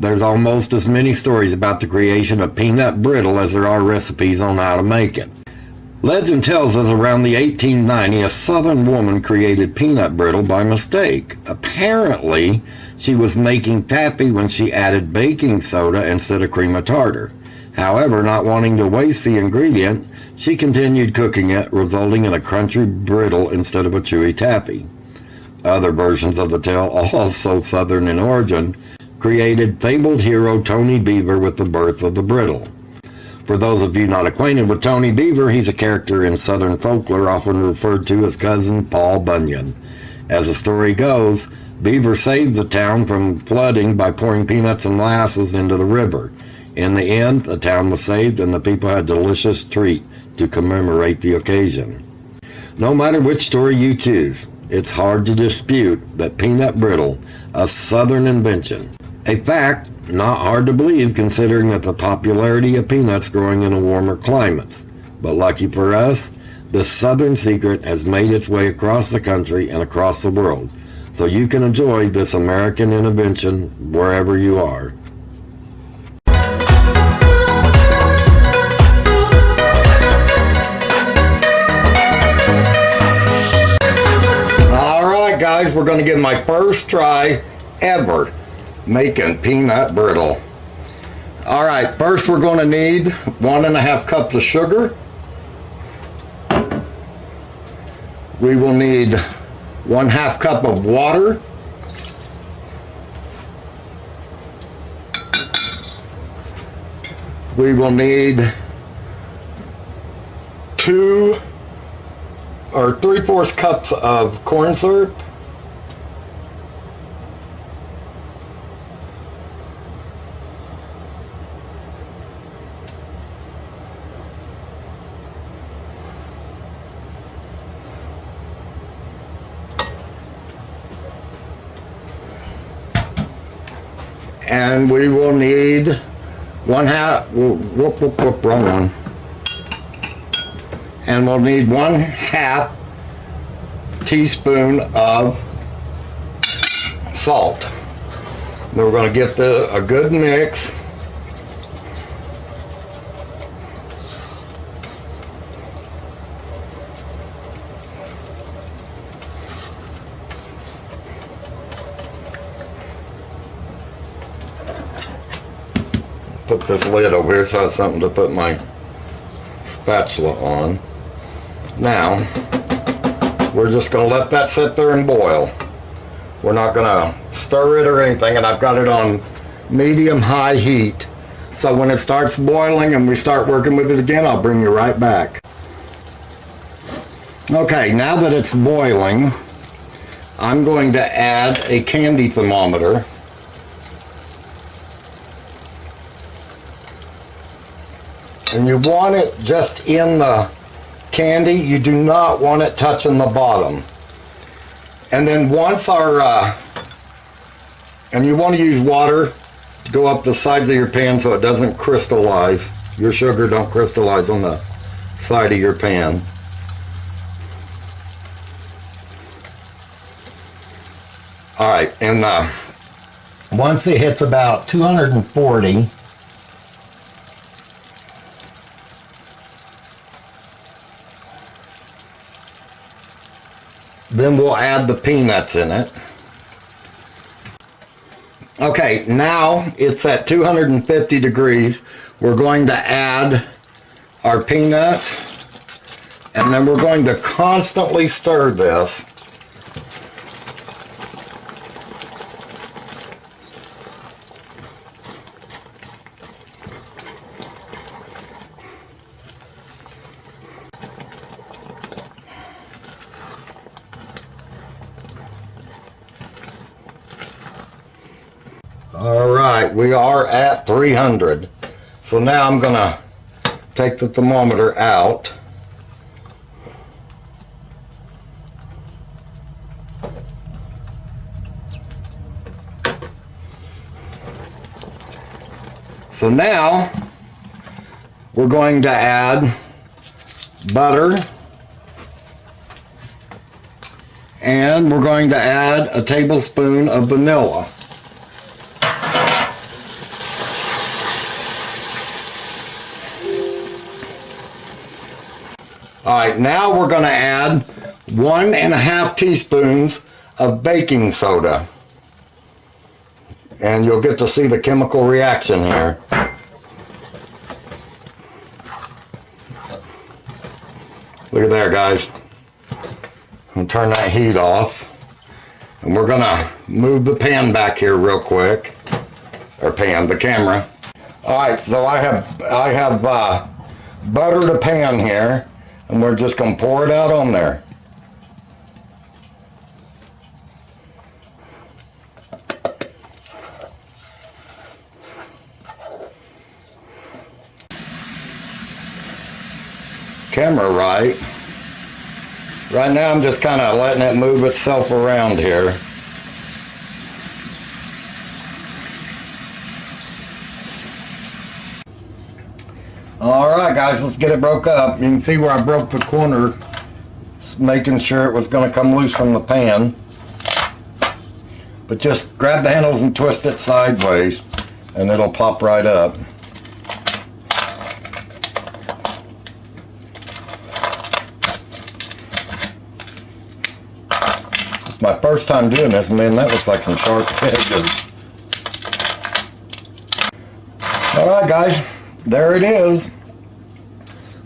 There's almost as many stories about the creation of peanut brittle as there are recipes on how to make it. Legend tells us around the 1890, a southern woman created peanut brittle by mistake. Apparently, she was making taffy when she added baking soda instead of cream of tartar. However, not wanting to waste the ingredient, she continued cooking it, resulting in a crunchy brittle instead of a chewy taffy. Other versions of the tale, also southern in origin, created fabled hero Tony Beaver with the birth of the brittle. For those of you not acquainted with Tony Beaver, he's a character in Southern folklore often referred to as Cousin Paul Bunyan. As the story goes, Beaver saved the town from flooding by pouring peanuts and molasses into the river. In the end, the town was saved and the people had a delicious treat to commemorate the occasion. No matter which story you choose, it's hard to dispute that peanut brittle, a southern invention, a fact not hard to believe considering that the popularity of peanuts growing in warmer climates. But lucky for us, this southern secret has made its way across the country and across the world, so you can enjoy this American invention wherever you are. Alright guys, we're going to get my first try ever making peanut brittle. Alright, first we're going to need 1.5 cups of sugar. We will need 1/2 cup of water. We will need 2 or 3/4 cups of corn syrup. And we will need 1/2, wrong one. And we'll need 1/2 teaspoon of salt. Then we're going to get a good mix. Put this lid over here so I have something to put my spatula on. Now, we're just going to let that sit there and boil. We're not going to stir it or anything, and I've got it on medium-high heat. So when it starts boiling and we start working with it again, I'll bring you right back. Okay, now that it's boiling, I'm going to add a candy thermometer. And you want it just in the candy. You do not want it touching the bottom. And then once and you want to use water to go up the sides of your pan so it doesn't crystallize. Your sugar don't crystallize on the side of your pan. Alright, and once it hits about 240, then we'll add the peanuts in it. Okay, now it's at 250 degrees. We're going to add our peanuts, and then we're going to constantly stir this. Alright, we are at 300. So now I'm going to take the thermometer out. So now we're going to add butter, and we're going to add a tablespoon of vanilla. Alright, now we're going to add 1.5 teaspoons of baking soda. And you'll get to see the chemical reaction here. Look at there, guys. I'll turn that heat off. And we're going to move the pan back here real quick. Or pan, the camera. Alright, so I have buttered a pan here. And we're just going to pour it out on there. Camera right. Right now I'm just kind of letting it move itself around here. Alright guys, let's get it broke up. You can see where I broke the corner, making sure it was going to come loose from the pan. But just grab the handles and twist it sideways and it'll pop right up. It's my first time doing this, man. That looks like some sharp edges. Alright guys. There it is.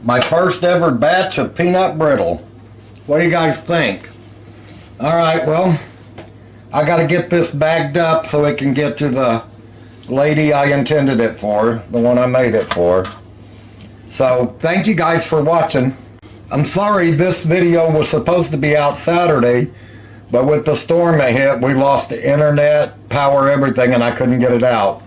My first ever batch of peanut brittle. What do you guys think? Alright, well, I gotta get this bagged up so it can get to the lady I intended it for, the one I made it for. So, thank you guys for watching. I'm sorry this video was supposed to be out Saturday, but with the storm that hit, we lost the internet, power, everything, and I couldn't get it out.